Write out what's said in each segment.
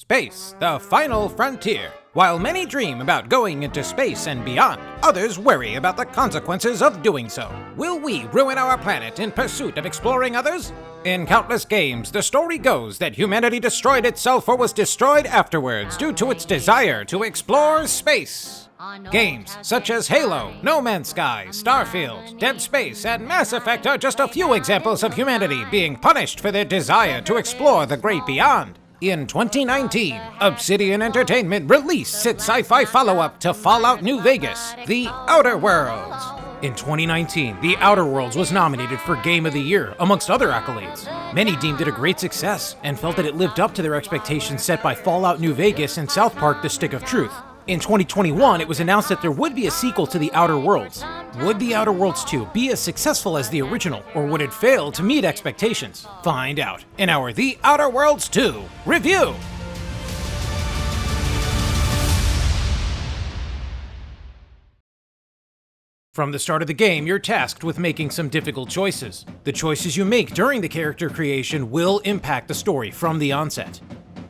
Space, the final frontier. While many dream about going into space and beyond, others worry about the consequences of doing so. Will we ruin our planet in pursuit of exploring others? In countless games, the story goes that humanity destroyed itself or was destroyed afterwards due to its desire to explore space. Games such as Halo, No Man's Sky, Starfield, Dead Space, and Mass Effect are just a few examples of humanity being punished for their desire to explore the great beyond. In 2019, Obsidian Entertainment released its sci-fi follow-up to Fallout New Vegas, The Outer Worlds. In 2019, The Outer Worlds was nominated for Game of the Year, amongst other accolades. Many deemed it a great success, and felt that it lived up to their expectations set by Fallout New Vegas and South Park: The Stick of Truth. In 2021, it was announced that there would be a sequel to The Outer Worlds. Would The Outer Worlds 2 be as successful as the original, or would it fail to meet expectations? Find out in our The Outer Worlds 2 review! From the start of the game, you're tasked with making some difficult choices. The choices you make during the character creation will impact the story from the onset.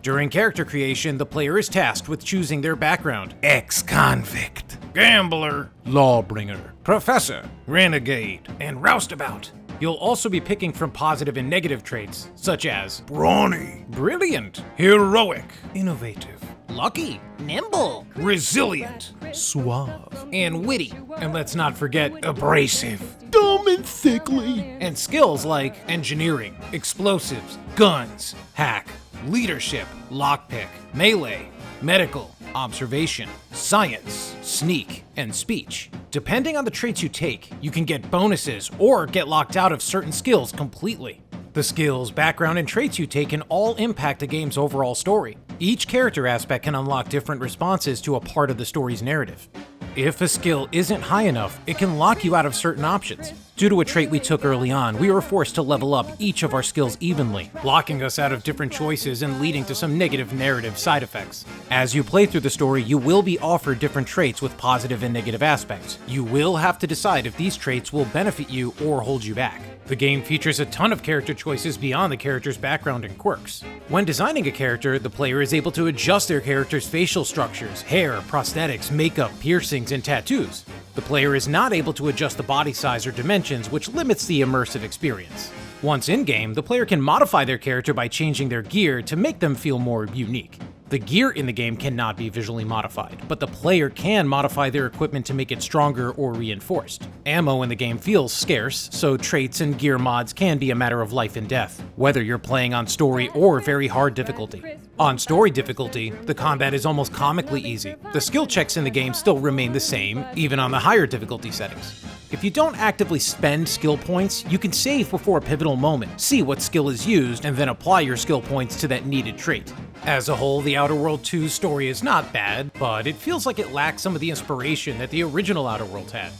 During character creation, the player is tasked with choosing their background: ex-convict, gambler, lawbringer, professor, renegade, and roustabout. You'll also be picking from positive and negative traits, such as brawny, brilliant, heroic, innovative, lucky, nimble, resilient, suave, and witty. And let's not forget abrasive, dumb and sickly. And skills like engineering, explosives, guns, hack, leadership, lockpick, melee, medical, observation, science, sneak, and speech. Depending on the traits you take, you can get bonuses or get locked out of certain skills completely. The skills, background, and traits you take can all impact the game's overall story. Each character aspect can unlock different responses to a part of the story's narrative. If a skill isn't high enough, it can lock you out of certain options. Due to a trait we took early on, we were forced to level up each of our skills evenly, locking us out of different choices and leading to some negative narrative side effects. As you play through the story, you will be offered different traits with positive and negative aspects. You will have to decide if these traits will benefit you or hold you back. The game features a ton of character choices beyond the character's background and quirks. When designing a character, the player is able to adjust their character's facial structures, hair, prosthetics, makeup, piercings, and tattoos. The player is not able to adjust the body size or dimensions, which limits the immersive experience. Once in-game, the player can modify their character by changing their gear to make them feel more unique. The gear in the game cannot be visually modified, but the player can modify their equipment to make it stronger or reinforced. Ammo in the game feels scarce, so traits and gear mods can be a matter of life and death, whether you're playing on story or very hard difficulty. On story difficulty, the combat is almost comically easy. The skill checks in the game still remain the same, even on the higher difficulty settings. If you don't actively spend skill points, you can save before a pivotal moment, see what skill is used, and then apply your skill points to that needed trait. As a whole, The Outer Worlds 2's story is not bad, but it feels like it lacks some of the inspiration that the original Outer Worlds had.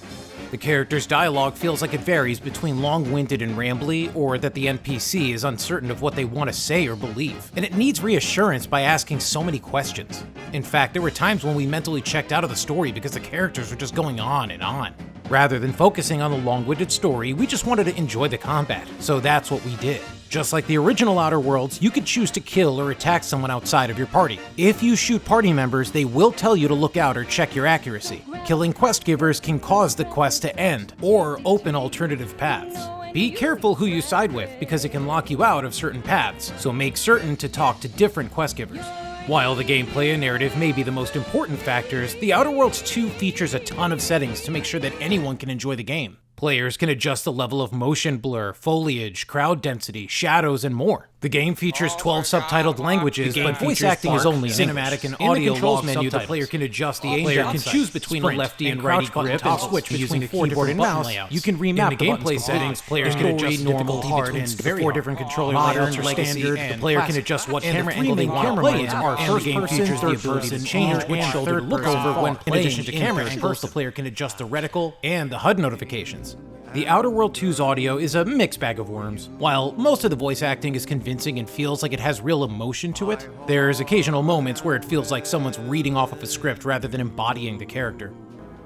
The character's dialogue feels like it varies between long-winded and rambly, or that the NPC is uncertain of what they want to say or believe, and it needs reassurance by asking so many questions. In fact, there were times when we mentally checked out of the story because the characters were just going on and on. Rather than focusing on the long-winded story, we just wanted to enjoy the combat, so that's what we did. Just like the original Outer Worlds, you could choose to kill or attack someone outside of your party. If you shoot party members, they will tell you to look out or check your accuracy. Killing quest givers can cause the quest to end, or open alternative paths. Be careful who you side with, because it can lock you out of certain paths, so make certain to talk to different quest givers. While the gameplay and narrative may be the most important factors, The Outer Worlds 2 features a ton of settings to make sure that anyone can enjoy the game. Players can adjust the level of motion blur, foliage, crowd density, shadows, and more. The game features 12 subtitled languages, but voice acting is only cinematic and audio. In the controls menu, the player can adjust the aim down, can choose between a lefty and righty grip, and switch between the keyboard and mouse. You can remap the gameplay settings. Players can adjust normal, hard, and 4 different controller modern, standard. The player can adjust what camera angle they want to play in. And the game features the ability to change which shoulder to look over when playing. In addition to camera angles, the player can adjust the reticle and the HUD notifications. The Outer Worlds 2's audio is a mixed bag of worms. While most of the voice acting is convincing and feels like it has real emotion to it, there's occasional moments where it feels like someone's reading off of a script rather than embodying the character.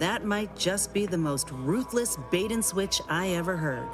That might just be the most ruthless bait and switch I ever heard.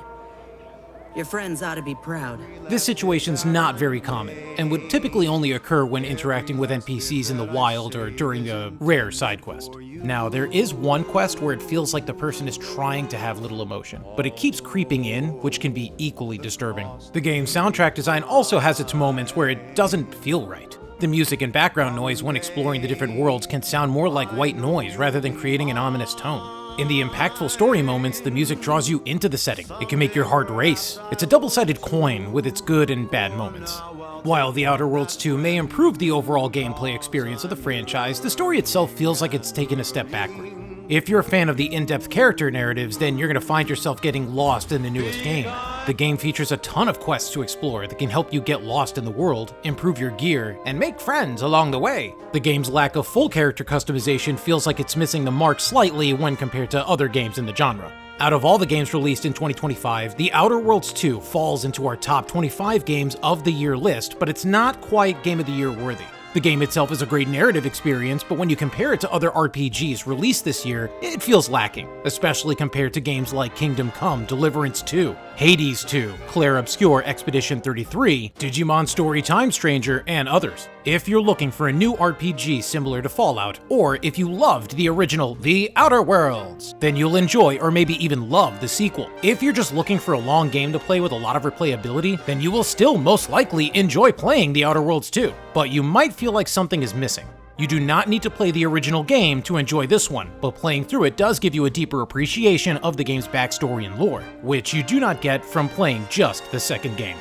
Your friends ought to be proud. This situation's not very common, and would typically only occur when interacting with NPCs in the wild or during a rare side quest. Now, there is one quest where it feels like the person is trying to have little emotion, but it keeps creeping in, which can be equally disturbing. The game's soundtrack design also has its moments where it doesn't feel right. The music and background noise when exploring the different worlds can sound more like white noise rather than creating an ominous tone. In the impactful story moments, the music draws you into the setting. It can make your heart race. It's a double-sided coin with its good and bad moments. While The Outer Worlds 2 may improve the overall gameplay experience of the franchise, the story itself feels like it's taken a step backward. If you're a fan of the in-depth character narratives, then you're going to find yourself getting lost in the newest game. The game features a ton of quests to explore that can help you get lost in the world, improve your gear, and make friends along the way. The game's lack of full character customization feels like it's missing the mark slightly when compared to other games in the genre. Out of all the games released in 2025, The Outer Worlds 2 falls into our top 25 games of the year list, but it's not quite Game of the Year worthy. The game itself is a great narrative experience, but when you compare it to other RPGs released this year, it feels lacking, especially compared to games like Kingdom Come, Deliverance 2, Hades 2, Clair Obscur Expedition 33, Digimon Story Time Stranger, and others. If you're looking for a new RPG similar to Fallout, or if you loved the original The Outer Worlds, then you'll enjoy or maybe even love the sequel. If you're just looking for a long game to play with a lot of replayability, then you will still most likely enjoy playing The Outer Worlds 2, but you might feel like something is missing. You do not need to play the original game to enjoy this one, but playing through it does give you a deeper appreciation of the game's backstory and lore, which you do not get from playing just the second game.